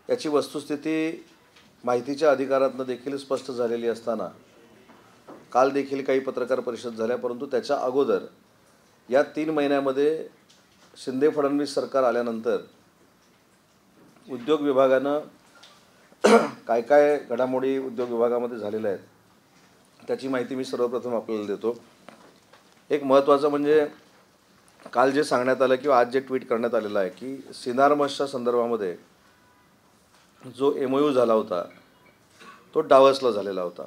याची वस्तुस्थिती माहितीच्या अधिकारातनं देखील स्पष्ट झालेली असताना काल देखील काही पत्रकार परिषद झाल्या, परंतु त्याच्या अगोदर या 3 महिन्यामध्ये शिंदे फडणवीस सरकार आल्यानंतर उद्योग विभागानं काय काय घडामोडी उद्योग विभागामध्ये झालेल्या आहेत त्याची माहिती मी सर्वप्रथम आपल्याला देतो। एक महत्त्वाचं म्हणजे काल जे सांगण्यात आलं किंवा आज जे ट्विट करण्यात आलेलं आहे की सिनार्मसच्या संदर्भामध्ये जो MOU झाला होता तो डावसला झालेला होता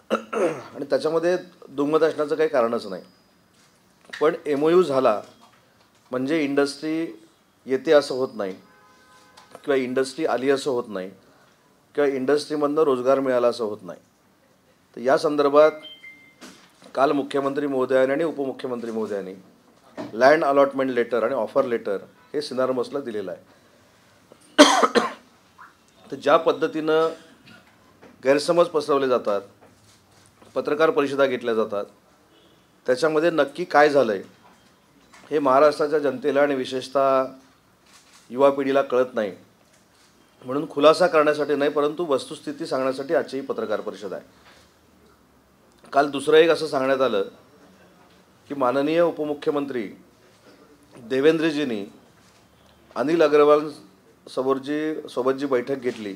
आणि त्याच्यामध्ये दुमत असण्याचं काही कारणच नाही। पण MOU झाला म्हणजे इंडस्ट्री येते असं होत नाही किंवा इंडस्ट्री आली असं होत नाही किंवा इंडस्ट्रीमधनं रोजगार मिळाला असं होत नाही। तर या संदर्भात काल मुख्यमंत्री महोदयांनी आणि उपमुख्यमंत्री महोदयांनी लँड अलॉटमेंट लेटर आणि ऑफर लेटर हे सिनार्मसला दिलेलं आहे। तर ज्या पद्धतीनं गैरसमज पसरवले जातात, पत्रकार परिषदा घेतल्या जातात, त्याच्यामध्ये नक्की काय झालं आहे हे महाराष्ट्राच्या जनतेला आणि विशेषतः युवा पिढीला कळत नाही। म्हणून खुलासा करण्यासाठी नाही परंतु वस्तुस्थिती सांगण्यासाठी आजची ही पत्रकार परिषद आहे। काल दुसरं एक असं सांगण्यात आलं की माननीय उपमुख्यमंत्री देवेंद्रजींनी अनिल अग्रवाल सोबत जी बैठक घेतली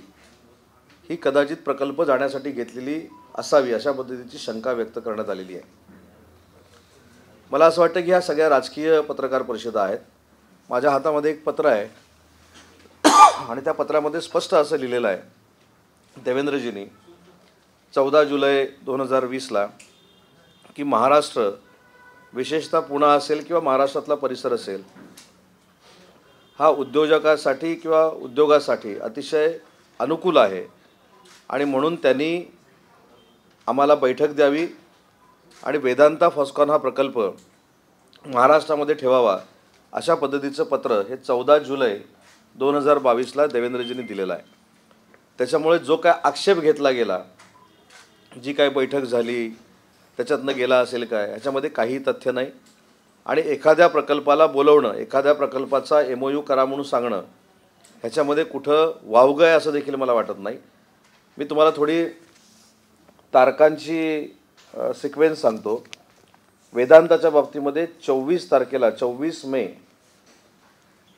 ही कदाचित प्रकल्प जाण्यासाठी घेतलेली असावी अशा पद्धतीची शंका व्यक्त करण्यात आलेली आहे। मला असं वाटतं की ह्या सगळ्या राजकीय पत्रकार परिषदा आहेत। माझ्या हातामध्ये एक पत्र आहे आणि त्या पत्रामध्ये स्पष्ट असं लिहिलेलं आहे देवेंद्रजींनी 14 जुलै 2020ला की महाराष्ट्र विशेषतः पुणे असेल किंवा महाराष्ट्रातला परिसर असेल हा उद्योजकासाठी किंवा उद्योगासाठी अतिशय अनुकूल आहे आणि म्हणून त्यांनी आम्हाला बैठक द्यावी आणि वेदांता फॉस्कॉन हा प्रकल्प महाराष्ट्रामध्ये ठेवावा अशा पद्धतीचं पत्र हे 14 जुलै 2022ला देवेंद्रजींनी दिलेलं आहे। त्याच्यामुळे जो काय आक्षेप घेतला गेला, जी काय बैठक झाली त्याच्यातनं गेला असेल काय ह्याच्यामध्ये काही तथ्य नाही आणि एखाद्या प्रकल्पाला बोलवणं, एखाद्या प्रकल्पाचा MOU करा म्हणून सांगणं ह्याच्यामध्ये कुठं वावगं आहे असं देखील मला वाटत नाही। मी तुम्हाला थोडी तारखांची सिक्वेन्स सांगतो। वेदांताच्या बाबतीमध्ये 24 तारखेला 24 मे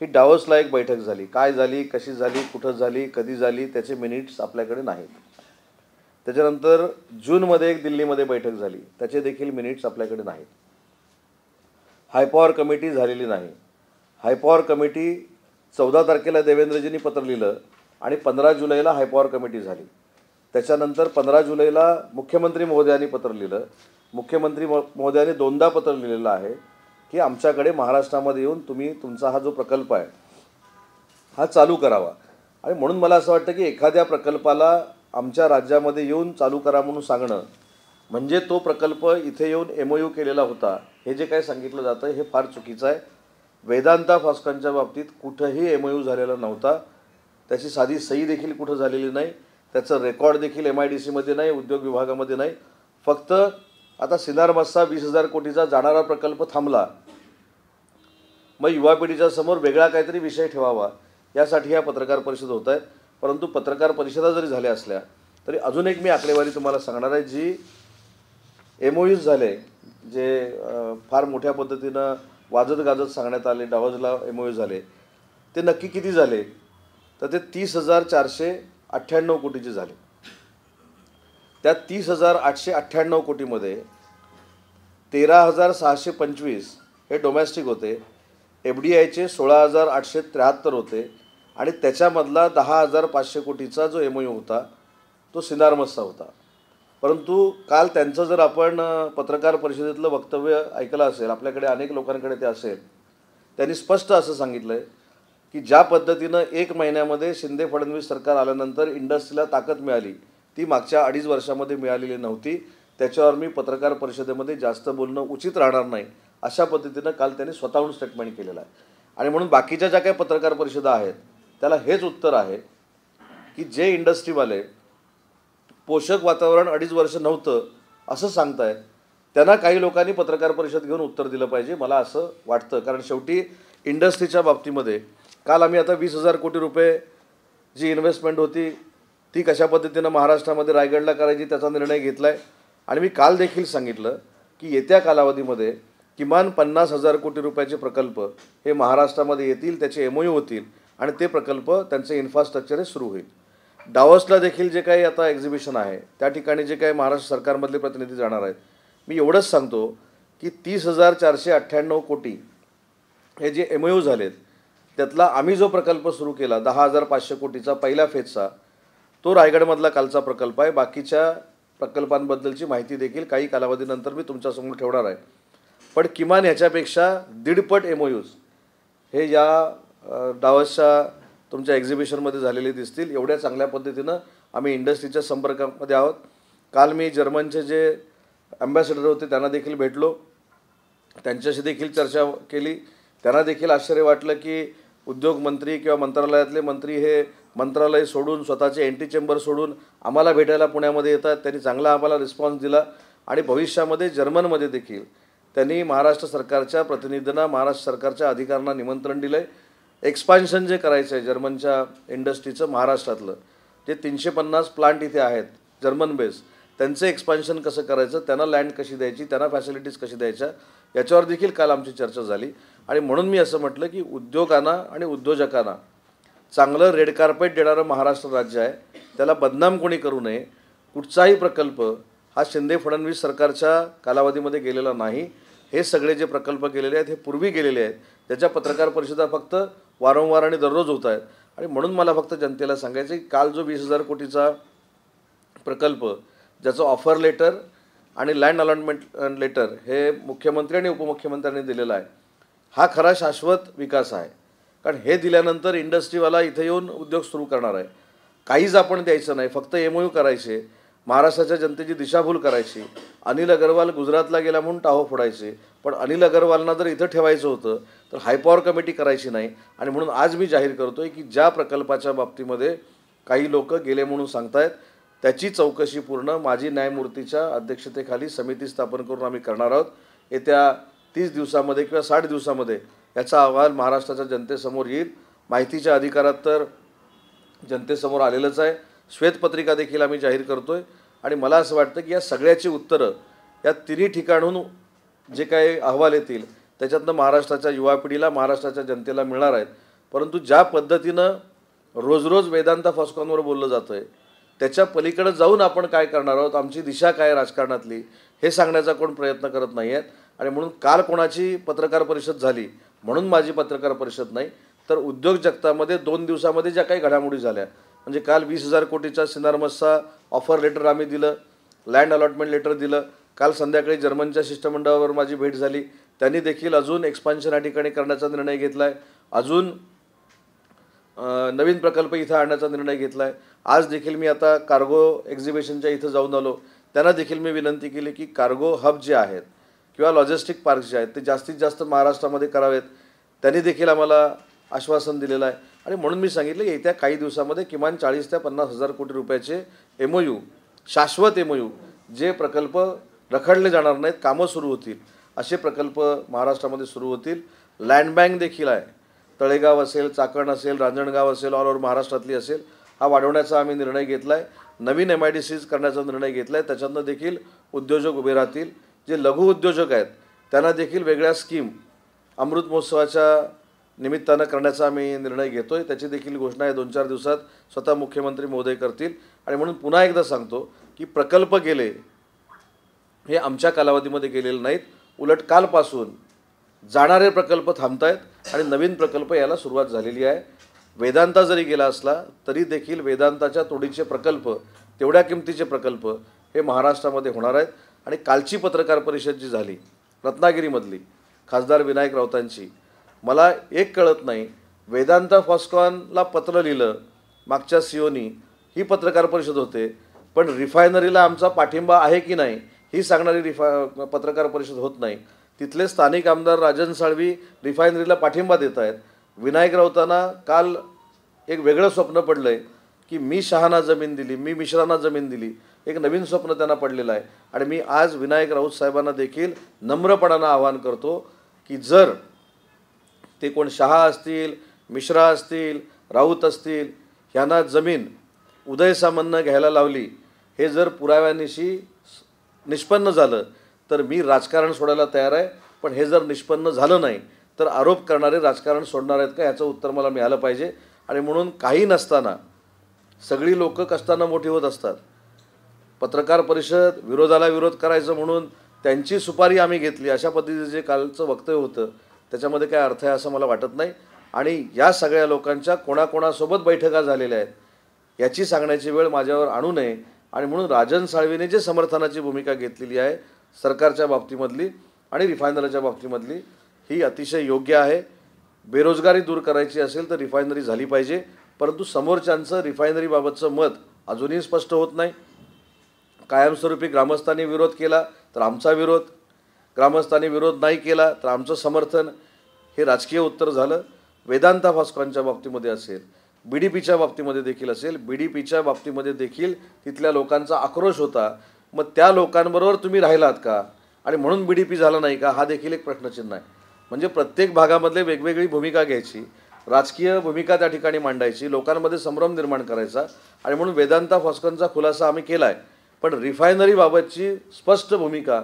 ही डावसला एक बैठक झाली। काय झाली, कशी झाली, कुठं झाली, कधी झाली त्याचे मिनिट्स आपल्याकडे नाहीत। त्याच्यानंतर जूनमध्ये एक दिल्लीमध्ये बैठक झाली, त्याचे देखील मिनिट्स आपल्याकडे नाहीत। हायपॉवर कमिटी झालेली नाही। हायपॉवर कमिटी 14 तारखेला देवेंद्रजींनी पत्र लिहिलं आणि 15 जुलैला हायपॉवर कमिटी झाली। त्याच्यानंतर 15 जुलैला मुख्यमंत्री महोदयांनी पत्र लिहिलं। मुख्यमंत्री महोदयांनी 2दा पत्र लिहिलेलं आहे की आमच्याकडे महाराष्ट्रामध्ये येऊन तुम्ही तुमचा हा जो प्रकल्प आहे हा चालू करावा। आणि म्हणून मला असं वाटतं की एखाद्या प्रकल्पाला आमच्या राज्यामध्ये येऊन चालू करा म्हणून सांगणं म्हणजे तो प्रकल्प इथे येऊन MOU केलेला होता हे जे काय सांगितलं जातं हे फार चुकीचं आहे। वेदांता फॉस्कॉनच्या बाबतीत कुठंही MOU झालेला नव्हता, त्याची साधी सही देखील कुठं झालेली नाही, त्याचं रेकॉर्ड देखील MIDCमध्ये नाही, उद्योग विभागामध्ये नाही। फक्त आता सिनार्मसचा 20,000 कोटीचा जाणारा प्रकल्प थांबला, मग युवा पिढीच्या समोर वेगळा काहीतरी विषय ठेवावा यासाठी ह्या पत्रकार परिषद होत आहेत। परंतु पत्रकार परिषदा जरी झाल्या असल्या तरी अजून एक मी आकडेवारी तुम्हाला सांगणार आहे जी MOUs झाले जे फार मोठ्या पद्धतीनं वाजत गाजत सांगण्यात आले, डावसला MOU झाले ते नक्की किती झाले तर ते 30,498 कोटीचे झाले। त्या 30,898 कोटीमध्ये 13,625 हे डोमेस्टिक होते, FDIचे 16,873 होते आणि त्याच्यामधला 10,500 कोटीचा जो MOU होता तो सिनार्मसचा होता। परंतु काल त्यांचं जर आपण पत्रकार परिषदेतलं वक्तव्य ऐकलं असेल, आपल्याकडे अनेक लोकांकडे ते असेल, त्यांनी स्पष्ट असं सांगितलं आहे की ज्या पद्धतीनं 1 महिन्यामध्ये शिंदे फडणवीस सरकार आल्यानंतर इंडस्ट्रीला ताकद मिळाली ती मागच्या 2.5 वर्षामध्ये मिळालेली नव्हती। त्याच्यावर मी पत्रकार परिषदेमध्ये जास्त बोलणं उचित राहणार नाही अशा पद्धतीनं काल त्यांनी स्वतःहून स्टेटमेंट केलेलं आहे। आणि म्हणून बाकीच्या ज्या काही पत्रकार परिषदा आहेत त्याला हेच उत्तर आहे की जे इंडस्ट्रीवाले पोषक वातावरण 2.5 वर्ष नव्हतं असं सांगतायत त्यांना काही लोकांनी पत्रकार परिषद घेऊन उत्तर दिलं पाहिजे, मला असं वाटतं। कारण शेवटी इंडस्ट्रीच्या बाबतीमध्ये काल आम्ही आता 20,000 कोटी रुपये जी इन्व्हेस्टमेंट होती ती कशा पद्धतीनं महाराष्ट्रामध्ये रायगडला करायची त्याचा निर्णय घेतला आहे. आणि मी काल देखील सांगितलं की येत्या कालावधीमध्ये किमान 50,000 कोटी रुपयाचे प्रकल्प हे महाराष्ट्रामध्ये येतील, त्याचे MOU होतील आणि ते प्रकल्प त्यांचे इन्फ्रास्ट्रक्चर हे सुरू होईल. डावसला देखील जे काही आता एक्झिबिशन आहे त्या ठिकाणी जे काही महाराष्ट्र सरकारमधले प्रतिनिधी जाणार आहेत, मी एवढंच सांगतो की 30,498 कोटी हे जे MOU झालेत त्यातला आम्ही जो प्रकल्प सुरू केला 10,500 कोटीचा पहिल्या फेजचा, तो रायगडमधला कालचा प्रकल्प आहे. बाकीच्या प्रकल्पांबद्दलची माहिती देखील काही कालावधीनंतर मी तुमच्यासमोर ठेवणार आहे. पण किमान ह्याच्यापेक्षा 1.5 MOUs हे या डावसच्या तुमच्या एक्झिबिशनमध्ये झालेले दिसतील. एवढ्या चांगल्या पद्धतीनं आम्ही इंडस्ट्रीच्या संपर्कामध्ये आहोत. काल मी जर्मनचे जे ॲम्बॅसेडर होते त्यांना देखील भेटलो, त्यांच्याशी देखील चर्चा केली. त्यांना देखील आश्चर्य वाटलं की उद्योग मंत्री किंवा मंत्रालयातले मंत्री हे मंत्रालय सोडून स्वतःचे एंटी चेंबर सोडून आम्हाला भेटायला पुण्यामध्ये येतात. त्यांनी चांगला आम्हाला रिस्पॉन्स दिला आणि भविष्यामध्ये जर्मनमध्ये देखील त्यांनी महाराष्ट्र सरकारच्या प्रतिनिधींना, महाराष्ट्र सरकारच्या अधिकाऱ्यांना निमंत्रण दिलं आहे. एक्सपान्शन जे करायचं आहे जर्मनच्या इंडस्ट्रीचं महाराष्ट्रातलं, जे 350 प्लांट इथे आहेत जर्मन बेस, त्यांचं एक्सपान्शन कसं करायचं, त्यांना लँड कशी द्यायची, त्यांना फॅसिलिटीज कशी द्यायच्या, याच्यावर देखील काल आमची चर्चा झाली. आणि म्हणून मी असं म्हटलं की उद्योगांना आणि उद्योजकांना चांगलं रेड कार्पेट देणारं महाराष्ट्र राज्य आहे, त्याला बदनाम कोणी करू नये. कुठचाही प्रकल्प हा शिंदे फडणवीस सरकारच्या कालावधीमध्ये गेलेला नाही. हे सगळे जे प्रकल्प गेलेले आहेत हे पूर्वी गेलेले आहेत, त्याच्या पत्रकार परिषदा फक्त वारंवार आणि दररोज होत आहेत. आणि म्हणून मला फक्त जनतेला सांगायचं की काल जो 20,000 कोटीचा प्रकल्प ज्याचं ऑफर लेटर आणि लँड अलॉटमेंट लेटर हे मुख्यमंत्री आणि उपमुख्यमंत्र्यांनी दिलेलं आहे, हा खरा शाश्वत विकास आहे. कारण हे दिल्यानंतर इंडस्ट्रीवाला इथे येऊन उद्योग सुरू करणार आहे. काहीच आपण द्यायचं नाही, फक्त MOU करायचे, महाराष्ट्राच्या जनतेची दिशाभूल करायची. अनिल अग्रवाल गुजरातला गेला म्हणून टाहो फोडायचे, पण अनिल अग्रवालना जर इथं ठेवायचं होतं तर हायपॉवर कमिटी करायची नाही. आणि म्हणून आज मी जाहीर करतो आहे की ज्या प्रकल्पाच्या बाबतीमध्ये काही लोक गेले म्हणून सांगतायत त्याची चौकशी पूर्ण माजी न्यायमूर्तीच्या अध्यक्षतेखाली समिती स्थापन करून आम्ही करणार आहोत. येत्या 30 दिवसामध्ये किंवा 60 दिवसामध्ये याचा अहवाल महाराष्ट्राच्या जनतेसमोर येईल. माहितीच्या अधिकारात तर जनतेसमोर आलेलंच आहे. श्वेतपत्रिका देखील आम्ही जाहीर करतो आहे. आणि मला असं वाटतं की या सगळ्याची उत्तरं या तिन्ही ठिकाणून जे काही अहवाल येतील त्याच्यातनं महाराष्ट्राच्या युवा पिढीला, महाराष्ट्राच्या जनतेला मिळणार आहेत. परंतु ज्या पद्धतीनं रोज रोज वेदांता फॉस्कॉनवर बोललं जातं आहे त्याच्या पलीकडे जाऊन आपण काय करणार आहोत, आमची दिशा काय राजकारणातली, हे सांगण्याचा कोण प्रयत्न करत नाही आहेत. आणि म्हणून काल कोणाची पत्रकार परिषद झाली म्हणून माझी पत्रकार परिषद नाही, तर उद्योग जगतामध्ये 2 दिवसामध्ये ज्या काही घडामोडी झाल्या, म्हणजे काल 20,000 कोटीचा सिनारमसचा ऑफर लेटर आम्ही दिलं, लँड अलॉटमेंट लेटर दिलं. काल संध्याकाळी जर्मनच्या शिष्टमंडळावर माझी भेट झाली, त्यांनी देखील अजून एक्सपान्शन या ठिकाणी करण्याचा निर्णय घेतला आहे, अजून नवीन प्रकल्प इथं आणण्याचा निर्णय घेतला आहे. आज देखील मी आता कार्गो एक्झिबिशनच्या इथं जाऊन आलो, त्यांना देखील मी विनंती केली की कार्गो हब जे आहेत किंवा लॉजिस्टिक पार्क्स जे आहेत ते जास्तीत जास्त महाराष्ट्रामध्ये करावेत. त्यांनी देखील आम्हाला आश्वासन दिलेलं आहे. आणि म्हणून मी सांगितलं येत्या काही दिवसामध्ये किमान 40 ते 50,000 कोटी रुपयाचे MOU, शाश्वत MOU, जे प्रकल्प रखडले जाणार नाहीत, कामं सुरू होतील, असे प्रकल्प महाराष्ट्रामध्ये सुरू होतील. लँड बँक देखील आहे, तळेगाव असेल, चाकण असेल, रांजणगाव असेल, ऑल ओव्हर महाराष्ट्रातली असेल, हा वाढवण्याचा आम्ही निर्णय घेतला आहे. नवीन MIDCs करण्याचा निर्णय घेतला आहे. त्याच्यातनं देखील उद्योजक उभे राहतील. जे लघु उद्योजक आहेत त्यांना देखील वेगळ्या स्कीम अमृत महोत्सवाच्या निमित्तानं करण्याचा आम्ही निर्णय घेतो आहे. त्याची देखील घोषणा आहे 2-4 दिवसात स्वतः मुख्यमंत्री महोदय करतील. आणि म्हणून पुन्हा एकदा सांगतो की प्रकल्प गेले हे आमच्या कालावधीमध्ये गेलेले नाहीत, उलट कालपासून जाणारे प्रकल्प थांबत आहेत आणि नवीन प्रकल्प यायला सुरुवात झालेली आहे. वेदांता जरी गेला असला तरी देखील वेदांताच्या तोडीचे प्रकल्प, तेवढ्या किमतीचे प्रकल्प हे महाराष्ट्रामध्ये होणार आहेत. आणि कालची पत्रकार परिषद जी झाली रत्नागिरीमधली खासदार विनायक राऊतांची, मला एक कळत नाही, वेदांता फॉस्कॉनला पत्र लिहिलं मागच्या CEOनी, ही पत्रकार परिषद होते, पण रिफायनरीला आमचा पाठिंबा आहे की नाही ही सांगणारी पत्रकार परिषद होत नाही. तिथले स्थानिक आमदार राजन साळवी रिफायनरीला पाठिंबा देत आहेत. विनायक राऊतांना काल एक वेगळं स्वप्न पडलं आहे की मी शहाना जमीन दिली, मी मिश्रांना जमीन दिली, एक नवीन स्वप्न त्यांना पडलेलं आहे. आणि मी आज विनायक राऊत साहेबांना देखील नम्रपणानं आवाहन करतो की जर ते कोण शहा असतील, मिश्रा असतील, राऊत असतील, ह्यांना जमीन उदय सामंतनं घ्यायला लावली, हे जर पुराव्यानिशी निष्पन्न झालं तर मी राजकारण सोडायला तयार आहे. पण हे जर निष्पन्न झालं नाही तर आरोप करणारे राजकारण सोडणार आहेत का, याचं उत्तर मला मिळालं पाहिजे. आणि म्हणून काही नसताना सगळी लोकं कष्टानं मोठी होत असतात. पत्रकार परिषद विरोधाला विरोध करायचं म्हणून त्यांची सुपारी आम्ही घेतली, अशा पद्धतीचं जे कालचं वक्तव्य होतं त्याच्यामध्ये काय अर्थ आहे असं मला वाटत नाही. आणि या सगळ्या लोकांच्या कोणाकोणासोबत बैठका झालेल्या आहेत याची सांगण्याची वेळ माझ्यावर आणू नये. आणि म्हणून राजन साळवीने जे समर्थनाची भूमिका घेतलेली आहे सरकारच्या बाबतीमधली आणि रिफायनरीच्या बाबतीमधली, ही अतिशय योग्य आहे. बेरोजगारी दूर करायची असेल तर रिफायनरी झाली पाहिजे, परंतु समोरच्यांचं रिफायनरीबाबतचं मत अजूनही स्पष्ट होत नाही. कायमस्वरूपी ग्रामस्थांनी विरोध केला तर आमचा विरोध, ग्रामस्थांनी विरोध नाही केला तर आमचं समर्थन, हे राजकीय उत्तर झालं. वेदांता फॉस्कॉनच्या बाबतीमध्ये असेल, BDPच्या बाबतीमध्ये देखील असेल, BDPच्या बाबतीमध्ये देखील तिथल्या लोकांचा आक्रोश होता. मग त्या लोकांबरोबर तुम्ही राहिलात का आणि म्हणून BDP झाला नाही का, हा देखील एक प्रश्नचिन्ह आहे. म्हणजे प्रत्येक भागामधले वेगवेगळी भूमिका घ्यायची, राजकीय भूमिका त्या ठिकाणी मांडायची, लोकांमध्ये संभ्रम निर्माण करायचा. आणि म्हणून वेदांता फॉस्कॉनचा खुलासा आम्ही केला आहे. पण रिफायनरीबाबतची स्पष्ट भूमिका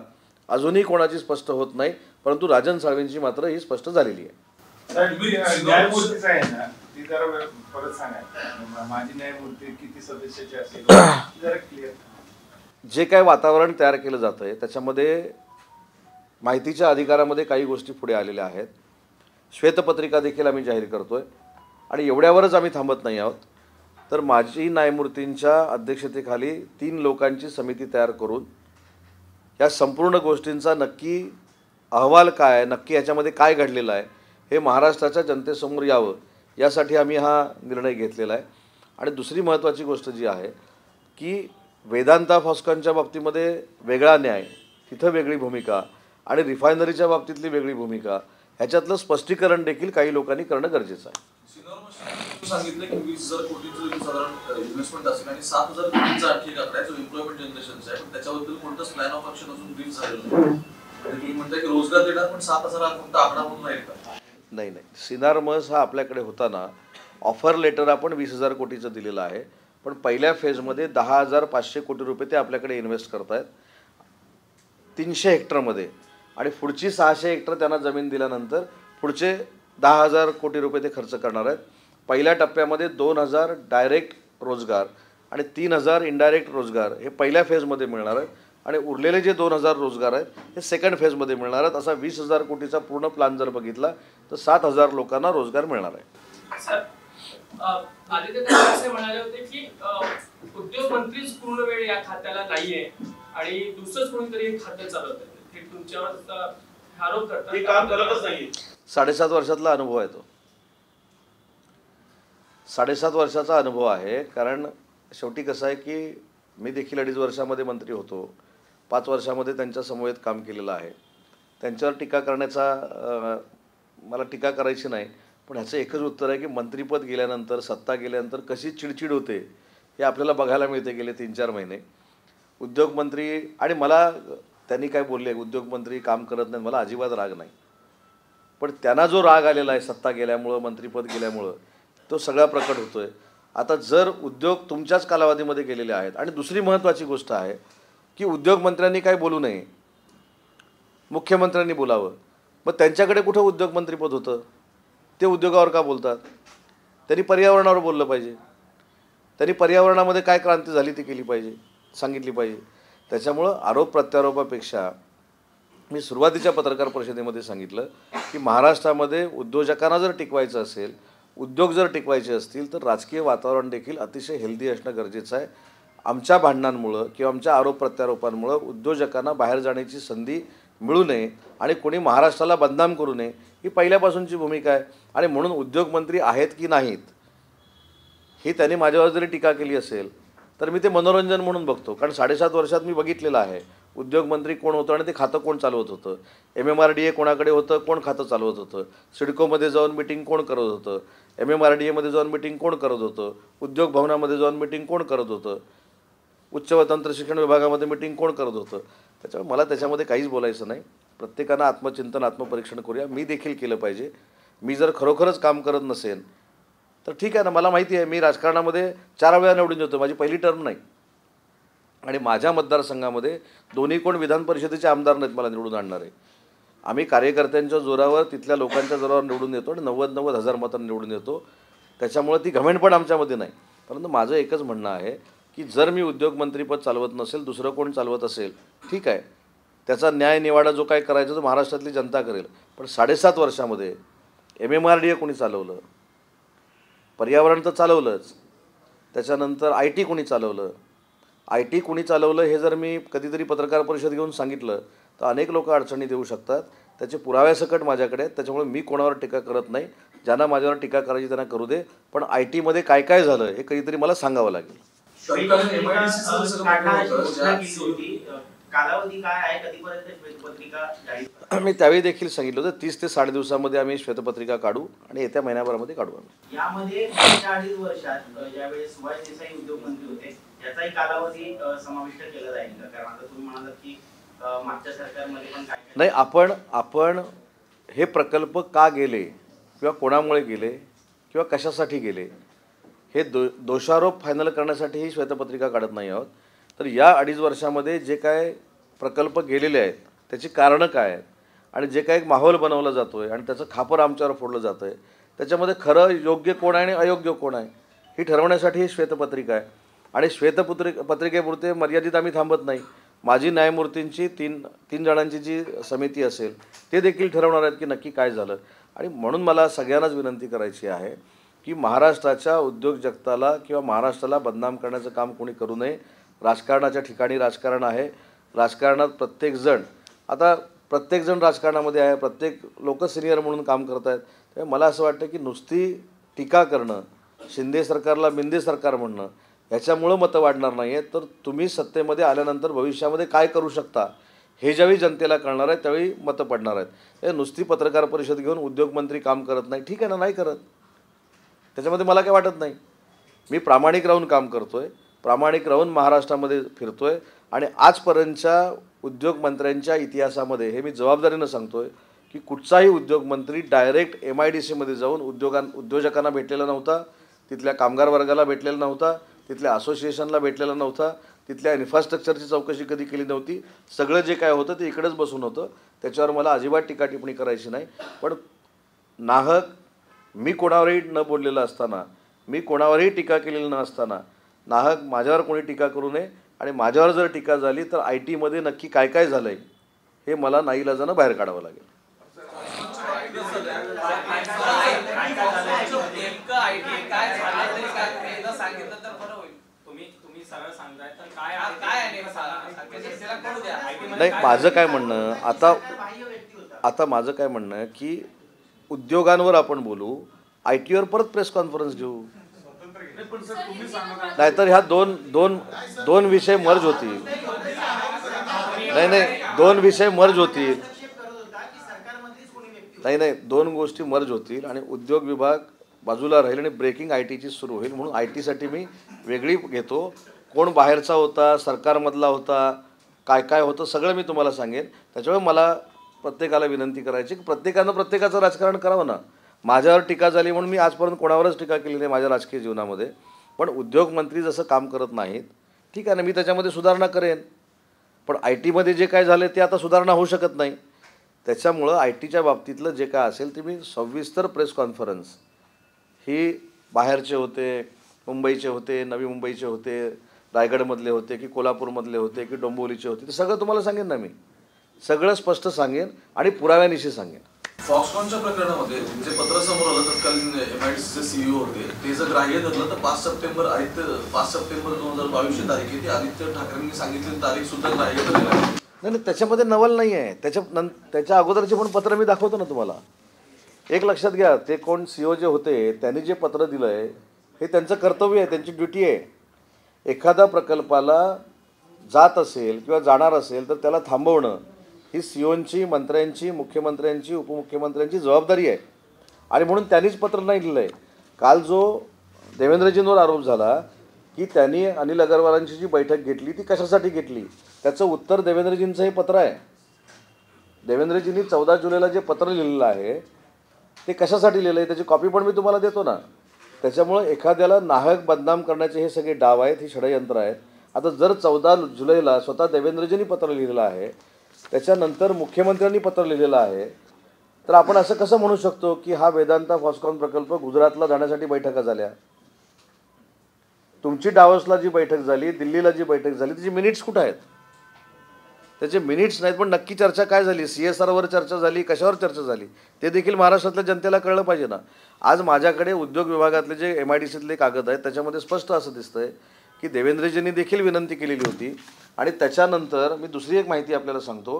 अजूनही कोणाची स्पष्ट होत नाही, परंतु राजन साळवींची मात्र ही स्पष्ट झालेली आहे. न्यायमूर्तीच आहे ना, ती जरा परत सांगा, माझी न्यायमूर्ती किती सदस्याची असेल जरा क्लिअर. जे काय वातावरण तयार केलं जातं आहे त्याच्यामध्ये माहितीच्या अधिकारामध्ये काही गोष्टी पुढे आलेल्या आहेत. श्वेतपत्रिका देखील आम्ही जाहीर करतो आहे. आणि एवढ्यावरच आम्ही थांबत नाही आहोत, तर माजी न्यायमूर्तींच्या अध्यक्षतेखाली 3 लोकांची समिती तयार करून या संपूर्ण गोष्टींचा नक्की अहवाल काय आहे, नक्की याच्यामध्ये काय घडलेलं आहे हे महाराष्ट्राच्या जनतेसमोर यावं, यासाठी आम्ही हा निर्णय घेतलेला आहे. आणि दुसरी महत्त्वाची गोष्ट जी आहे की वेदांता फॉस्कॉनच्या बाबतीमध्ये वेगळा न्याय, तिथं वेगळी भूमिका, आणि रिफायनरीच्या बाबतीतली वेगळी भूमिका, ह्याच्यातलं स्पष्टीकरण देखील काही लोकांनी करणं गरजेचं आहे. सांगितलं की 20,000 कोटींचं साधारण इन्व्हेस्टमेंट असेल आणि 7,000 कोटींचा आणखी एक आकडा आहे जो एम्प्लॉयमेंट जनरेशनचा आहे, पण त्याच्याबद्दल कोणतंच प्लॅन ऑफ ऍक्शन अजून ब्रीफ झालेलं नाही. आणि तुम्ही म्हणताय की रोजगार देणार, पण 7,000 हा कोणता आकडा म्हणून नाही का? नाही नाही, सिनार मस हा आपल्याकडे होताना ऑफर लेटर आपण 20,000 कोटीचं दिलेलं आहे. पण पहिल्या फेजमध्ये 10,500 कोटी रुपये ते आपल्याकडे इन्व्हेस्ट करत आहेत 300 हेक्टरमध्ये. आणि पुढची 600 हेक्टर त्यांना जमीन दिल्यानंतर पुढचे 10,000 कोटी रुपये ते खर्च करणार आहेत. पहिल्या टप्प्यामध्ये 2,000 डायरेक्ट रोजगार आणि 3,000 इनडायरेक्ट रोजगार हे पहिल्या फेजमध्ये मिळणार आहेत. आणि उरलेले जे 2,000 रोजगार आहेत हे सेकंड फेजमध्ये मिळणार आहेत. असा 20,000 कोटीचा पूर्ण प्लॅन जर बघितला तर 7,000 लोकांना रोजगार मिळणार आहे. आदित्य ठाकरे असे म्हणाले होते की उद्योग मंत्रीच पूर्ण वेळ या खात्याला नाहीये आणि दुसरंच कोणीतरी हे खातं चालवत आहे, हे तुमच्यावर आरोप करतात. हे काम करतच नाहीये. 7.5 वर्षातला अनुभव आहे तो. 7.5 वर्षाचा अनुभव आहे. कारण शेवटी कसं आहे की मी देखील 2.5 वर्षामध्ये मंत्री होतो, 5 वर्षामध्ये त्यांच्या समवेत काम केलेलं आहे. त्यांच्यावर टीका करण्याचा मला टीका करायची नाही, पण ह्याचं एकच उत्तर आहे की मंत्रिपद गेल्यानंतर, सत्ता गेल्यानंतर कशी चिडचिड होते हे आपल्याला बघायला मिळते गेले 3-4 महिने. उद्योगमंत्री, आणि मला त्यांनी काय बोलले, उद्योगमंत्री काम करत नाहीत, मला अजिबात राग नाही. पण त्यांना जो राग आलेला आहे सत्ता गेल्यामुळं, मंत्रिपद गेल्यामुळं, तो सगळा प्रकट होतो आहे. आता जर उद्योग तुमच्याच कालावधीमध्ये गेलेले आहेत, आणि दुसरी महत्त्वाची गोष्ट आहे की उद्योगमंत्र्यांनी काय बोलू नये, मुख्यमंत्र्यांनी बोलावं. मग त्यांच्याकडे कुठं उद्योगमंत्रीपद होतं, ते उद्योगावर का बोलतात? त्यांनी पर्यावरणावर बोललं पाहिजे. त्यांनी पर्यावरणामध्ये काय क्रांती झाली ती केली पाहिजे, सांगितली पाहिजे. त्याच्यामुळं आरोप प्रत्यारोपापेक्षा मी सुरुवातीच्या पत्रकार परिषदेमध्ये सांगितलं की महाराष्ट्रामध्ये उद्योजकांना जर टिकवायचं असेल, उद्योग जर टिकवायचे असतील तर राजकीय वातावरण देखील अतिशय हेल्दी असणं गरजेचं आहे. आमच्या भांडणांमुळं किंवा आमच्या आरोप प्रत्यारोपांमुळं उद्योजकांना बाहेर जाण्याची संधी मिळू नये आणि कोणी महाराष्ट्राला बदनाम करू नये, ही पहिल्यापासूनची भूमिका आहे. आणि म्हणून उद्योगमंत्री आहेत की नाहीत ही त्यांनी माझ्यावर जरी टीका केली असेल तर मी ते मनोरंजन म्हणून बघतो. कारण 7.5 वर्षात मी बघितलेलं आहे उद्योगमंत्री कोण होतं आणि ते खातं कोण चालवत होतं, MMRDA कोणाकडे होतं, कोण खातं चालवत होतं, सिडकोमध्ये जाऊन मिटिंग कोण करत होतं, MMRDAमध्ये जाऊन मिटिंग कोण करत होतं, उद्योग भवनामध्ये जाऊन मिटिंग कोण करत होतं, उच्च व तंत्र शिक्षण विभागामध्ये मिटिंग कोण करत होतं. त्याच्यामुळे मला त्याच्यामध्ये काहीच बोलायचं नाही. प्रत्येकानं आत्मचिंतन, आत्मपरीक्षण करूया. मी देखील केलं पाहिजे. मी जर खरोखरच काम करत नसेन तर ठीक आहे ना, मला माहिती आहे मी राजकारणामध्ये 4 वेळा निवडून येतो, माझी पहिली टर्म नाही. आणि माझ्या मतदारसंघामध्ये दोन्ही कोण विधान परिषदेचे आमदार नाहीत मला निवडून आणणारे. आम्ही कार्यकर्त्यांच्या जोरावर, तिथल्या लोकांच्या जोरावर निवडून येतो आणि 90,000 मतांनी निवडून येतो. त्याच्यामुळे ती घमेंड पण आमच्यामध्ये नाही. परंतु माझं एकच म्हणणं आहे की जर मी उद्योगमंत्रीपद चालवत नसेल, दुसरं कोण चालवत असेल, ठीक आहे, त्याचा न्याय निवाडा जो काय करायचा तो महाराष्ट्रातली जनता करेल. पण 7.5 वर्षामध्ये MMRDA कोणी चालवलं, पर्यावरण तर चालवलंच, त्याच्यानंतर IT कोणी चालवलं, IT कोणी चालवलं हे जर मी कधीतरी पत्रकार परिषद घेऊन सांगितलं तर अनेक लोक अडचणी देऊ शकतात. त्याचे पुराव्यासकट माझ्याकडे आहेत. त्याच्यामुळे मी कोणावर टीका करत नाही. ज्यांना माझ्यावर टीका करायची त्यांना करू दे. पण IT मध्ये काय काय झालं हे कधीतरी मला सांगावं लागेल. कालावधी काय आहे, कधीपर्यंत श्वेतपत्रिका जाहीर? मी त्यावेळी देखील सांगितलं होतं 30 ते 60 दिवसामध्ये आम्ही श्वेतपत्रिका काढू आणि येत्या महिन्याभरामध्ये काढू आम्ही. यामध्ये मागच्या 2.5 वर्षात ज्यावेळेस सुभाष देसाई उद्योगमंत्री होते याचाही कालावधी समाविष्ट केला जाईल का? कारण आता तुम्ही म्हणालात की मागच्या सरकारमध्ये पण काय नाही, आपण हे प्रकल्प का गेले किंवा कोणामुळे गेले किंवा कशासाठी गेले हे दोषारोप फायनल करण्यासाठी ही श्वेतपत्रिका काढत नाही आहोत. तर या 2.5 वर्षामध्ये जे काय प्रकल्प गेलेले आहेत त्याची कारणं काय आहेत आणि जे काय एक माहोल बनवला जातो आहे आणि त्याचं खापर आमच्यावर फोडलं जातं आहे, त्याच्यामध्ये खरं योग्य कोण आहे आणि अयोग्य कोण आहे ही ठरवण्यासाठी ही श्वेतपत्रिका आहे. आणि पत्रिकेपुरते मर्यादित आम्ही थांबत नाही. माजी न्यायमूर्तींची तीन जणांची जी समिती असेल ते देखील ठरवणार आहेत की नक्की काय झालं. आणि म्हणून मला सगळ्यांनाच विनंती करायची आहे की महाराष्ट्राच्या उद्योग जगताला किंवा महाराष्ट्राला बदनाम करण्याचं काम कोणी करू नये. राजकारणाच्या ठिकाणी राजकारण आहे. राजकारणात प्रत्येकजण राजकारणामध्ये आहे. प्रत्येक लोक सिनियर म्हणून काम करत आहेत. त्यामुळे मला असं वाटतं की नुसती टीका करणं, शिंदे सरकारला मिंदे सरकार म्हणणं ह्याच्यामुळं मतं वाढणार नाही आहेत. तर तुम्ही सत्तेमध्ये आल्यानंतर भविष्यामध्ये काय करू शकता हे ज्यावेळी जनतेला कळणार आहे त्यावेळी मतं पडणार आहेत. हे नुसती पत्रकार परिषद घेऊन उद्योगमंत्री काम करत नाही, ठीक आहे ना, नाही करत, त्याच्यामध्ये मला काय वाटत नाही. मी प्रामाणिक राहून काम करतो आहे, प्रामाणिक राहून महाराष्ट्रामध्ये फिरतो आहे आणि आजपर्यंतच्या उद्योगमंत्र्यांच्या इतिहासामध्ये हे मी जबाबदारीनं सांगतो आहे की कुठचाही उद्योगमंत्री डायरेक्ट MIDCमध्ये जाऊन उद्योजकांना भेटलेला नव्हता, तिथल्या कामगार वर्गाला भेटलेला नव्हता, तिथल्या असोसिएशनला भेटलेला नव्हता, तिथल्या इन्फ्रास्ट्रक्चरची चौकशी कधी केली नव्हती. सगळं जे काय होतं ते इकडेच बसून होतं. त्याच्यावर मला अजिबात टीका टिप्पणी करायची नाही. पण नाहक मी कोणावरही न बोललेलं असताना, मी कोणावरही टीका केलेली न असताना नाहक माझ्यावर कोणी टीका करू नये. आणि माझ्यावर जर टीका झाली तर IT मध्ये नक्की काय काय झालं आहे हे मला नाईलाजानं बाहेर काढावं लागेल. नाही, माझं काय म्हणणं आता माझं काय म्हणणं आहे की उद्योगांवर आपण बोलू, IT वर परत प्रेस कॉन्फरन्स घेऊ. नाहीतर ह्या दोन विषय मर्ज होतील. नाही, 2 विषय मर्ज होतील. नाही, 2 गोष्टी मर्ज होतील आणि उद्योग विभाग बाजूला राहील आणि ब्रेकिंग ITची सुरू होईल. म्हणून IT साठी मी वेगळी घेतो. कोण बाहेरचा होता, सरकारमधला होता, काय काय होतं सगळं मी तुम्हाला सांगेन. त्याच्यामुळे मला प्रत्येकाला विनंती करायची की प्रत्येकानं प्रत्येकाचं राजकारण करावं ना. माझ्यावर टीका झाली म्हणून मी आजपर्यंत कोणावरच टीका केली नाही माझ्या राजकीय जीवनामध्ये. पण उद्योगमंत्री जसं काम करत नाहीत, ठीक आहे ना, मी त्याच्यामध्ये सुधारणा करेन. पण IT मध्ये जे काय झालं ते आता सुधारणा होऊ शकत नाही. त्याच्यामुळं ITच्या बाबतीतलं जे काय असेल ते मी सविस्तर प्रेस कॉन्फरन्स ही बाहेरचे होते, मुंबईचे होते, नवी मुंबईचे होते, रायगडमधले होते की कोल्हापूरमधले होते की डोंबिवलीचे होते, ते सगळं तुम्हाला सांगेन ना. मी सगळं स्पष्ट सांगेन आणि पुराव्यानिशी सांगेन. फॉक्सकॉनच्या प्रकरणामध्ये जे पत्र समोर आलं तत्कालीन MIDCचे CEO होते ते जर ग्राह्य धरलं तर 5 सप्टेंबर 2022 तारीख आहे ती आदित्य ठाकरेंनी सांगितलेली तारीख सुद्धा ग्राह्य धरली आहे. नाही, त्याच्यामध्ये नवल नाही आहे. त्याच्या अगोदरचे पण पत्र मी दाखवतो ना तुम्हाला. एक लक्षात घ्या, ते कोण CEO जे होते त्यांनी जे पत्र दिलं आहे हे त्यांचं कर्तव्य आहे, त्यांची ड्युटी आहे. एखादा प्रकल्पाला जात असेल किंवा जाणार असेल तर त्याला थांबवणं ही CEOंची, मंत्र्यांची, मुख्यमंत्र्यांची, उपमुख्यमंत्र्यांची जबाबदारी आहे. आणि म्हणून त्यांनीच पत्र नाही लिहिलं आहे. काल जो देवेंद्रजींवर आरोप झाला की त्यांनी अनिल अगरवालांची जी बैठक घेतली ती कशासाठी घेतली, त्याचं उत्तर देवेंद्रजींचं हे पत्र आहे. देवेंद्रजींनी 14 जुलैला जे पत्र लिहिलेलं आहे ते कशासाठी लिहिलं आहे त्याची कॉपी पण मी तुम्हाला देतो ना. त्याच्यामुळं एखाद्याला नाहक बदनाम करण्याचे हे सगळे डाव आहेत, ही षडयंत्र आहेत. आता जर 14 जुलैला स्वतः देवेंद्रजींनी पत्र लिहिलेलं आहे, त्याच्यानंतर मुख्यमंत्र्यांनी पत्र लिहिलेलं आहे, तर आपण असं कसं म्हणू शकतो की हा वेदांता फॉस्कॉन प्रकल्प गुजरातला जाण्यासाठी बैठका झाल्या? तुमची डावसला जी बैठक झाली, दिल्लीला जी बैठक झाली, त्याची मिनिट्स कुठं आहेत? त्याचे मिनिट्स नाहीत, पण नक्की चर्चा काय झाली, CSRवर चर्चा झाली, कशावर चर्चा झाली, ते देखील महाराष्ट्रातल्या जनतेला कळलं पाहिजे ना. आज माझ्याकडे उद्योग विभागातले जे MIDCतले कागद आहेत त्याच्यामध्ये स्पष्ट असं दिसतंय की देवेंद्रजींनी देखील विनंती केलेली होती. आणि त्याच्यानंतर मी दुसरी एक माहिती आपल्याला सांगतो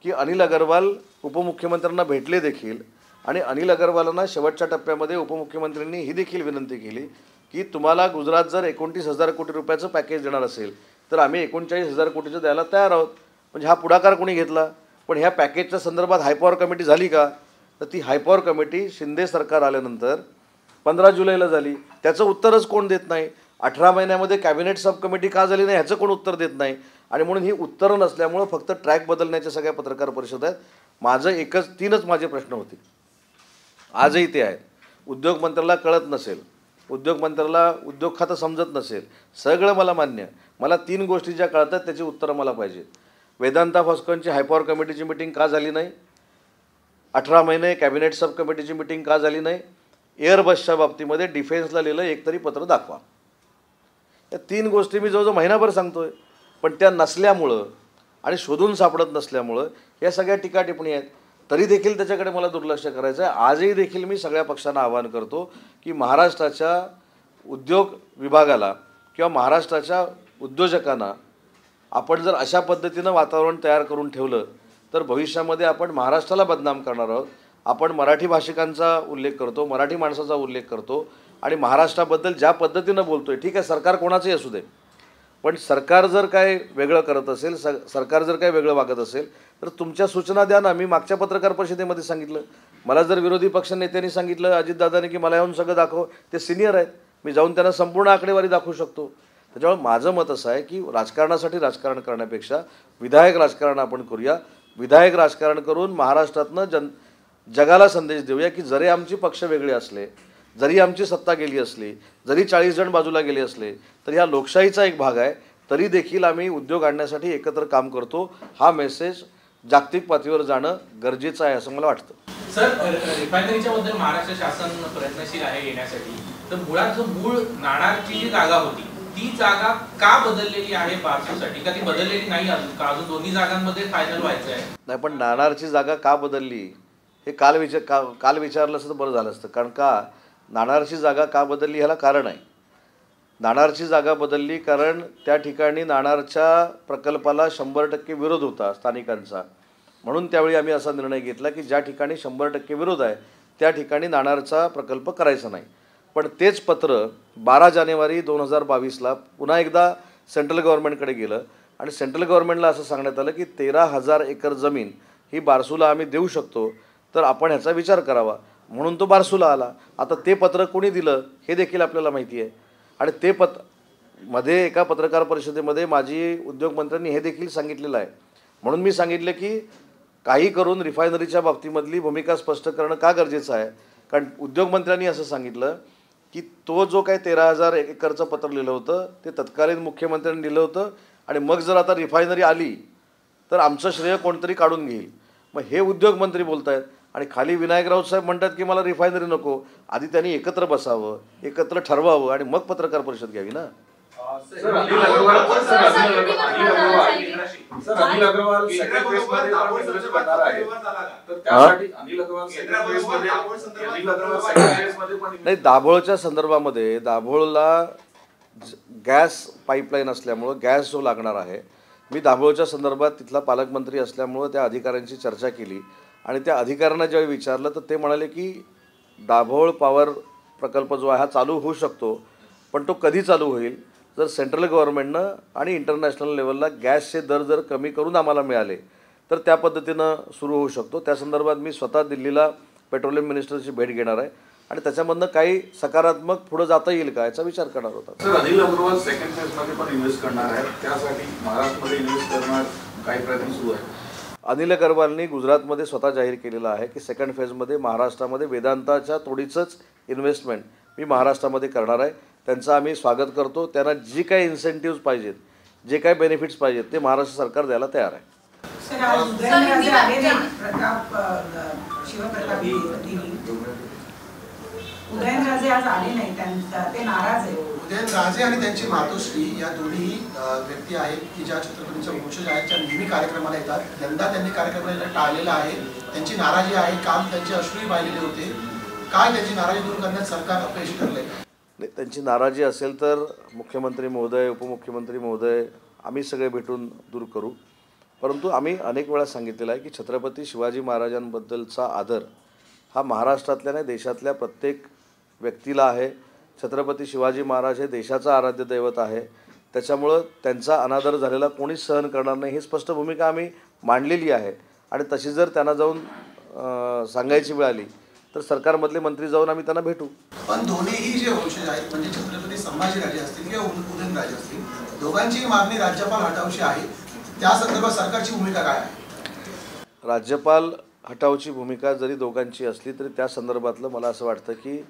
की अनिल अगरवाल उपमुख्यमंत्र्यांना भेटले देखील, आणि अनिल अगरवालांना शेवटच्या टप्प्यामध्ये उपमुख्यमंत्र्यांनी ही देखील विनंती केली की तुम्हाला गुजरात जर 29,000 कोटी रुपयाचं पॅकेज देणार असेल तर आम्ही 39,000 कोटीचं द्यायला तयार आहोत. म्हणजे हा पुढाकार कोणी घेतला? पण ह्या पॅकेजच्या संदर्भात हायपॉवर कमिटी झाली का? तर ती हायपॉवर कमिटी शिंदे सरकार आल्यानंतर 15 जुलैला झाली. त्याचं उत्तरच कोण देत नाही. 18 महिन्यामध्ये कॅबिनेट सब कमिटी का झाली नाही ह्याचं कोण उत्तर देत नाही. आणि म्हणून ही उत्तरं नसल्यामुळं फक्त ट्रॅक बदलण्याच्या सगळ्या पत्रकार परिषद आहेत. माझं 3च माझे प्रश्न होते, आजही ते आहेत. उद्योगमंत्र्याला कळत नसेल, उद्योगमंत्र्याला उद्योग खातं समजत नसेल, सगळं मला मान्य. मला 3 गोष्टी ज्या कळतात त्याची उत्तरं मला पाहिजेत. वेदांता फॉस्कॉनची हायपॉवर कमिटीची मिटिंग का झाली नाही? 18 महिने कॅबिनेट सब कमिटीची मिटिंग का झाली नाही? एअरबसच्या बाबतीमध्ये डिफेन्सला लिहिलं एक तरी पत्र दाखवा. या 3 गोष्टी मी जवळजवळ महिनाभर सांगतोय, पण त्या नसल्यामुळं आणि शोधून सापडत नसल्यामुळं या सगळ्या टीका टिप्पणी आहेत. तरी देखील त्याच्याकडे मला दुर्लक्ष करायचं आहे. आजही देखील मी सगळ्या पक्षांना आवाहन करतो की महाराष्ट्राच्या उद्योग विभागाला किंवा महाराष्ट्राच्या उद्योजकांना आपण जर अशा पद्धतीनं वातावरण तयार करून ठेवलं तर भविष्यामध्ये आपण महाराष्ट्राला बदनाम करणार आहोत. आपण मराठी भाषिकांचा उल्लेख करतो, मराठी माणसाचा उल्लेख करतो आणि महाराष्ट्राबद्दल ज्या पद्धतीनं बोलतोय, ठीक आहे सरकार कोणाचंही असू दे, पण सरकार जर काय वेगळं करत असेल, सरकार जर काय वेगळं वागत असेल तर तुमच्या सूचना द्या ना. मी मागच्या पत्रकार परिषदेमध्ये सांगितलं, मला जर विरोधी पक्ष नेत्यांनी सांगितलं अजितदादांनी की मला येऊन सगळं दाखव, ते सिनियर आहेत, मी जाऊन त्यांना संपूर्ण आकडेवारी दाखवू शकतो. त्याच्यामुळे माझं मत असं आहे की राजकारणासाठी राजकारण करण्यापेक्षा विधायक राजकारण आपण करूया. विधायक राजकारण करून महाराष्ट्रातनं जगाला संदेश देऊया की जरी आमची पक्ष वेगळे असले, जरी आमची सत्ता गेली असली, जरी 40 जण बाजूला गेले असले, तर ह्या लोकशाहीचा एक भाग आहे, तरी देखील आम्ही उद्योग आणण्यासाठी एकत्र काम करतो. हा मेसेज जागतिक पातळीवर जाणं गरजेचं आहे असं मला वाटतं. सर, रिफायनरीच्या बद्दल महाराष्ट्र शासन प्रयत्नशील आहे येण्यासाठी. तर मुळात जो मूळ नाणारची जी जागा होती ती जागा का बदललेली आहे बारसूसाठी? का ती बदललेली नाही अजून? का अजून दोन्ही जागांमध्ये फायनल व्हायचं आहे? नाही, पण नाणारची जागा का बदलली हे काल विचारलं असतं तर बरं झालं असतं. कारण का नाणारची जागा का बदलली ह्याला कारण आहे. नाणारची जागा बदलली कारण त्या ठिकाणी नाणारच्या प्रकल्पाला 100% विरोध होता स्थानिकांचा. म्हणून त्यावेळी आम्ही असा निर्णय घेतला की ज्या ठिकाणी 100% विरोध आहे त्या ठिकाणी नाणारचा प्रकल्प करायचा नाही. पण तेच पत्र 12 जानेवारी 2022ला पुन्हा एकदा सेंट्रल गव्हर्नमेंटकडे गेलं आणि सेंट्रल गव्हर्नमेंटला असं सांगण्यात आलं की 13,000 एकर जमीन ही बारसूला आम्ही देऊ शकतो, तर आपण ह्याचा विचार करावा. म्हणून तो बारसूला आला. आता ते पत्र कोणी दिलं हे देखील आपल्याला माहिती आहे. आणि ते मध्ये एका पत्रकार परिषदेमध्ये माजी उद्योगमंत्र्यांनी हे देखील सांगितलेलं आहे. म्हणून मी सांगितलं की काही करून रिफायनरीच्या बाबतीमधली भूमिका स्पष्ट करणं का गरजेचं आहे. कारण उद्योगमंत्र्यांनी असं सांगितलं की तो जो काही 13,000 एकरचं पत्र लिहिलं होतं ते तत्कालीन मुख्यमंत्र्यांनी लिहिलं होतं आणि मग जर आता रिफायनरी आली तर आमचं श्रेय कोणतरी काढून घेईल. मग हे उद्योगमंत्री बोलत आहेत आणि खाली विनायक राऊत साहेब म्हणतात की मला रिफायनरी नको. आधी त्यांनी एकत्र बसावं, एकत्र ठरवावं आणि मग पत्रकार परिषद घ्यावी ना. अनिल अग्रवाल सेकंड फेज मध्ये इन्व्हेस्ट करणार आहे, तर त्यासाठी अनिल अग्रवाल सेकंड फेज मध्ये पण नाही. दाभोळच्या संदर्भामध्ये दाभोळला गॅस पाईपलाईन असल्यामुळं गॅस जो लागणार आहे, मी दाभोळच्या संदर्भात तिथला पालकमंत्री असल्यामुळं त्या अधिकाऱ्यांची चर्चा केली आणि त्या अधिकाऱ्यांना ज्यावेळी विचारलं तर ते म्हणाले की दाभोळ पॉवर प्रकल्प जो आहे हा चालू होऊ शकतो, पण तो कधी चालू होईल जर सेंट्रल गव्हर्नमेंटनं आणि इंटरनॅशनल लेवलला गॅसचे दर जर कमी करून आम्हाला मिळाले तर त्या पद्धतीनं सुरू होऊ शकतो. त्या संदर्भात मी स्वतः दिल्लीला पेट्रोलियम मिनिस्टरची भेट घेणार आहे आणि त्याच्यामधनं काही सकारात्मक पुढे जाता येईल का याचा विचार करणार होता. Sir, Anil Agarwal second phase मध्ये पण इन्व्हेस्ट करणार आहे, त्यासाठी महाराष्ट्रामध्ये इन्व्हेस्ट करणार काही प्रयत्न सुरू आहे. अनिल अग्रवालनी गुजरातमध्ये स्वतः जाहीर केलेलं आहे की सेकंड फेजमध्ये महाराष्ट्रामध्ये वेदांताच्या तोडीचंच इन्व्हेस्टमेंट मी महाराष्ट्रामध्ये करणार आहे. त्यांचं आम्ही स्वागत करतो. त्यांना जी काही इन्सेंटिव्ज पाहिजेत, जे काही बेनिफिट्स पाहिजेत ते महाराष्ट्र सरकार द्यायला तयार आहे. सर, आज उदयनराजे आले नाही. शिवप्रताप उदयनराजे आज आले नाही, ते नाराज आहे. उदयनराजे आणि त्यांची मातोश्री या दोन्ही व्यक्ती आहेत की ज्या छत्रपतींच्या वंशज आहेत, ज्या नेहमी कार्यक्रमाला येतात. यंदा त्यांनी कार्यक्रमाला टाळलेला आहे. त्यांची नाराजी आहे. काल त्यांचे अश्रूही वाहिलेले होते. काय त्यांची नाराजी दूर करण्यात सरकार अपयशी ठरले? त्यांची नाराजी असेल तर मुख्यमंत्री महोदय, उपमुख्यमंत्री महोदय आम्ही सगळे भेटून दूर करू. परंतु आम्ही अनेक वेळा सांगितलेलं आहे की छत्रपती शिवाजी महाराजांबद्दलचा आदर हा महाराष्ट्रातल्या नाही देशातल्या प्रत्येक व्यक्तीला आहे. छत्रपती शिवाजी महाराज हे देशाचं आराध्य दैवत आहे. त्याच्यामुळं त्यांचा अनादर झालेला कोणीच सहन करणार नाही ही स्पष्ट भूमिका आम्ही मांडलेली आहे. आणि तशी जर त्यांना जाऊन सांगायची वेळ आली तर सरकारमधले मंत्री जाऊन आम्ही त्यांना भेटू. पण दोन्हीही जे वंशज आहेत म्हणजे छत्रपती संभाजीराजे असतील किंवा उदयनराजे असतील, दोघांचीही मागणी राज्यपाल हटावची आहे. त्या संदर्भात सरकारची भूमिका काय आहे? राज्यपाल हटावची भूमिका जरी दोघांची असली तरी त्या संदर्भातलं मला असं वाटतं की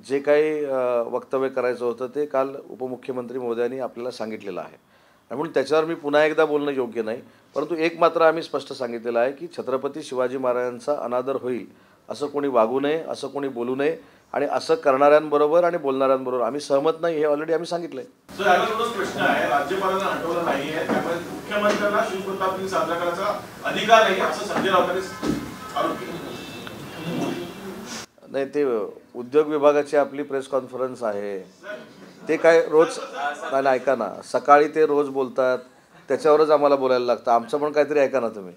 जे काही वक्तव्य करायचं होतं ते काल उपमुख्यमंत्री महोदयांनी आपल्याला सांगितलेलं आहे. म्हणून त्याच्यावर मी पुन्हा एकदा बोलणं योग्य नाही. परंतु एक मात्र आम्ही स्पष्ट सांगितलेलं आहे की छत्रपती शिवाजी महाराजांचा अनादर होईल असं कोणी वागू नये, असं कोणी बोलू नये. आणि असं करणाऱ्यांबरोबर आणि बोलणाऱ्यांबरोबर आम्ही सहमत नाही हे ऑलरेडी आम्ही सांगितलंय. सर, याला थोडाच प्रश्न आहे. राज्यपालांना हटवलं नाही आहे, त्यामुळे मुख्यमंत्र्यांना शिवप्रताप दिन साजरा करायचा अधिकार नाही असं संजय राऊतांनी आरोप केला. नाही, ते उद्योग विभागाची आपली प्रेस कॉन्फरन्स आहे. ते काय रोज नाही, ऐका ना, सकाळी ते रोज बोलतात त्याच्यावरच आम्हाला बोलायला लागतं. आमचं पण काहीतरी ऐका ना तुम्ही.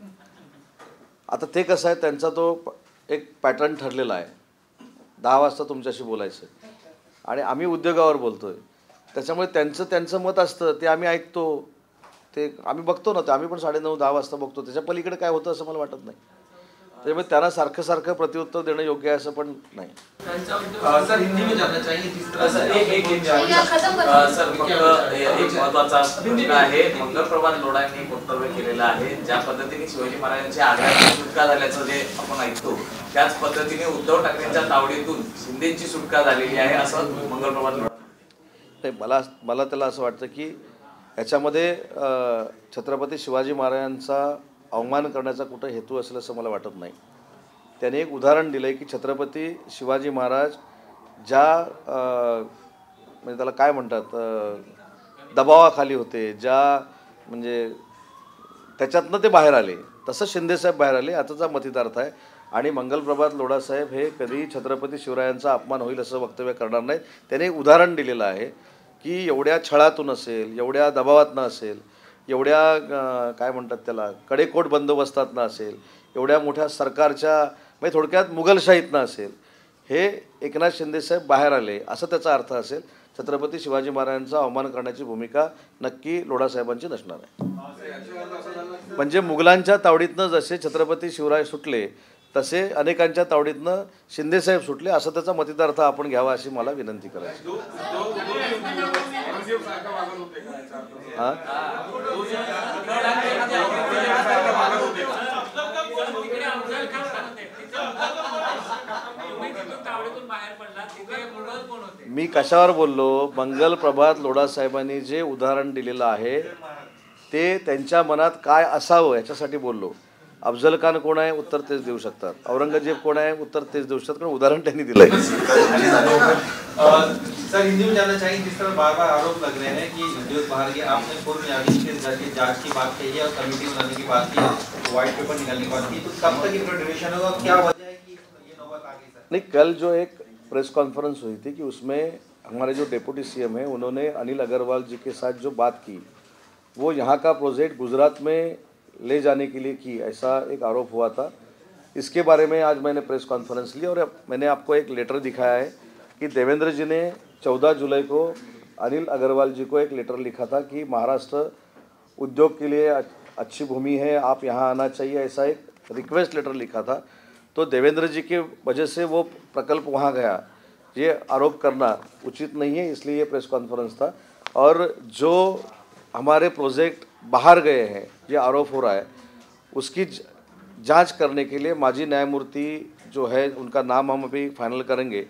आता ते कसं आहे, त्यांचा तो एक पॅटर्न ठरलेला आहे. 10 वाजता तुमच्याशी बोलायचं आणि आम्ही उद्योगावर बोलतोय. त्याच्यामुळे त्यांचं मत असतं ते आम्ही ऐकतो, ते आम्ही बघतो ना. ते आम्ही पण 9:30-10 वाजता बघतो. त्याच्या पलीकडे काय होतं असं मला वाटत नाही. त्यामुळे त्यांना सारखं प्रत्युत्तर देणं योग्य आहे असं पण नाही. सर, हिंदी में जानना चाहिए जिस तरह से एक महत्त्वाचा प्रश्न आहे. मंगल प्रभात लोढा यांनी एक वक्तव्य केलेलं आहे. ज्या पद्धतीने शिवाजी महाराजांची आग्र्याची सुटका झाल्याचं जे आपण ऐकतो त्याच पद्धतीने उद्धव ठाकरेंच्या तावडीतून शिंदेची सुटका झालेली आहे असं मंगल प्रभात लोढा. नाही, मला त्याला असं वाटतं की याच्यामध्ये छत्रपती शिवाजी महाराजांचा अवमान करण्याचा कुठं हेतू असेल असं मला वाटत नाही. त्याने एक उदाहरण दिलं आहे की छत्रपती शिवाजी महाराज ज्या म्हणजे त्याला काय म्हणतात दबावाखाली होते, ज्या म्हणजे त्याच्यातनं ते बाहेर आले, तसं शिंदेसाहेब बाहेर आले याचा मतितार्थ आहे. आणि मंगलप्रभात लोढासाहेब हे कधी छत्रपती शिवरायांचा अपमान होईल असं वक्तव्य करणार नाहीत. त्याने एक उदाहरण दिलेलं आहे की एवढ्या छळातून असेल, एवढ्या दबावातनं असेल, एवढ्या काय म्हणतात त्याला कडेकोट बंदोबस्तातनं असेल, एवढ्या मोठ्या सरकारच्या म्हणजे थोडक्यात मुघलशाहीतनं असेल, हे एकनाथ शिंदेसाहेब बाहेर आले असं त्याचा अर्थ असेल. छत्रपती शिवाजी महाराजांचा अवमान करण्याची भूमिका नक्की लोढासाहेबांची नसणार आहे. म्हणजे मुघलांच्या तावडीतनं जसे छत्रपती शिवराय सुटले तसे अनेकांच्या तावडीतनं शिंदेसाहेब सुटले असं त्याचा मतितार्थ आपण घ्यावा अशी मला विनंती करायची. हां, मी कशावर बोललो? मंगल प्रभात लोढासाहेबांनी जे उदाहरण दिलेलं आहे ते त्यांच्या मनात काय असावं याच्यासाठी बोललो. अफजल खान कोण आहे उत्तर तेच देऊ शकतात, औरंगजेब कोण आहे उत्तर तेच देऊ शकतात, कारण उदाहरण त्यांनी दिलंय. सर, हिंदी में जानना चाहिए जिस तरह बार बार आरोप लग रहे हैं कि उद्योग बाहर गए, आपने पूर्व न्यायाधीश के जांच की बात कही है और कमेटी बनाने की बात की, व्हाइट पेपर निकालने की बात की, तो कब तक इनका ड्यूरेशन होगा, क्या वजह है कि ये नौबत आ गई? सर नहीं, कल जो एक प्रेस कॉन्फ्रेंस हुई थी कि उसमें हमारे जो डिप्टी सीएम हैं उन्होंने अनिल अग्रवाल जी के साथ जो बात की वो यहाँ का प्रोजेक्ट गुजरात में ले जाने के लिए की, ऐसा एक आरोप हुआ था. इसके बारे में आज मैंने प्रेस कॉन्फ्रेंस ली और मैंने आपको एक लेटर दिखाया है कि देवेंद्र जी ने 14 जुलाई को अनिल अग्रवाल जी को एक लेटर लिखा था कि महाराष्ट्र उद्योग के लिए अच्छी भूमि है, आप यहाँ आना चाहिए, ऐसा एक रिक्वेस्ट लेटर लिखा था. तो देवेंद्र जी की वजह से वो प्रकल्प वहाँ गया, ये आरोप करना उचित नहीं है, इसलिए ये प्रेस कॉन्फ्रेंस था. और जो हमारे प्रोजेक्ट बाहर गए हैं ये आरोप हो रहा है उसकी जांच करने के लिए माजी न्यायमूर्ति जो है उनका नाम हम अभी फाइनल करेंगे,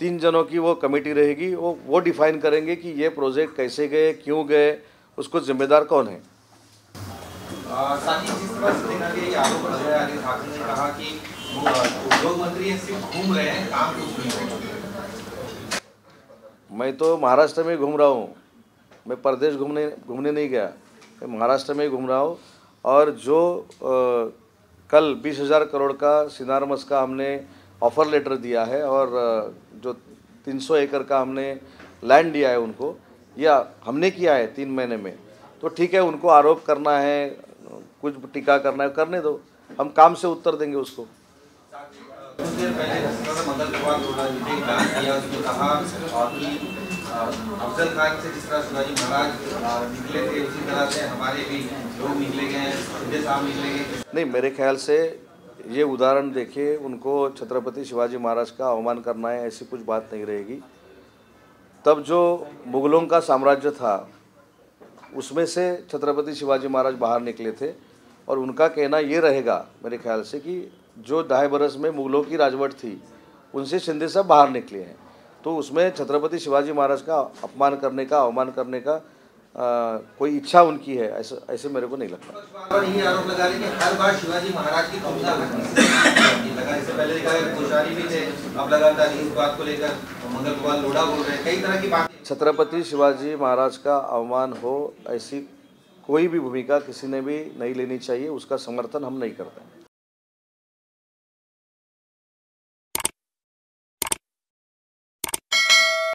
3 जनों की वो कमेटी रहेगी, वो डिफाइन करेंगे कि ये प्रोजेक्ट कैसे गए, क्यों गए, उसको जिम्मेदार कौन है। साथ ही जिस तरह से देखा गया ये आरोप लग रहा है, आदित्य ठाकरे ने कहा कि उद्योग मंत्री सिर्फ घूम रहे हैं, काम कुछ नहीं हो रहा। मैं तो महाराष्ट्र में घूम रहा हूँ, मैं प्रदेश घूमने नहीं गया, मैं महाराष्ट्र में घूम रहा हूँ। और जो कल 20,000 करोड़ का सिनारमस का हमने ऑफ़र लेटर दिया है और जो 300 एकड़ का हमने लैंड दिया है उनको, या हमने किया है 3 महीने में, तो ठीक है, उनको आरोप करना है, कुछ टीका करना है, करने दो, हम काम से उत्तर देंगे उसको। कुछ देर पहले मंगल कुमार लोढ़ा जी ने बयान दिया, उसमें कहा कि अफजल खान से जिस तरह शिवाजी महाराज निकले थे उसी तरह से हमारे भी लोग निकले गए हैं, शिंदे साहब निकले गए। नहीं, मेरे ख्याल से ये उदाहरण देखिए, उनको छत्रपति शिवाजी महाराज का अवमान करना है ऐसी कुछ बात नहीं रहेगी। तब जो मुगलों का साम्राज्य था उसमें से छत्रपति शिवाजी महाराज बाहर निकले थे और उनका कहना ये रहेगा मेरे ख्याल से कि जो 2.5 बरस में मुगलों की राजवट थी उनसे शिंदे साहब बाहर निकले हैं, तो उसमें छत्रपति शिवाजी महाराज का अपमान करने का, अवमान करने का कोई इच्छा उनकी है, ऐसे मेरे को नहीं लगता। और ये आरोप लगा रहे कि हर बार शिवाजी महाराज की तुलना लगा, इससे पहले देखा कोश्यारी भी थे, अब लगातार इस बात को लेकर मंगल कुमार लोढ़ा बोल रहे हैं, कई तरह की बातें। छत्रपति शिवाजी महाराज का अवमान हो ऐसी कोई भी भूमिका किसी ने भी नहीं लेनी चाहिए, उसका समर्थन हम नहीं करते।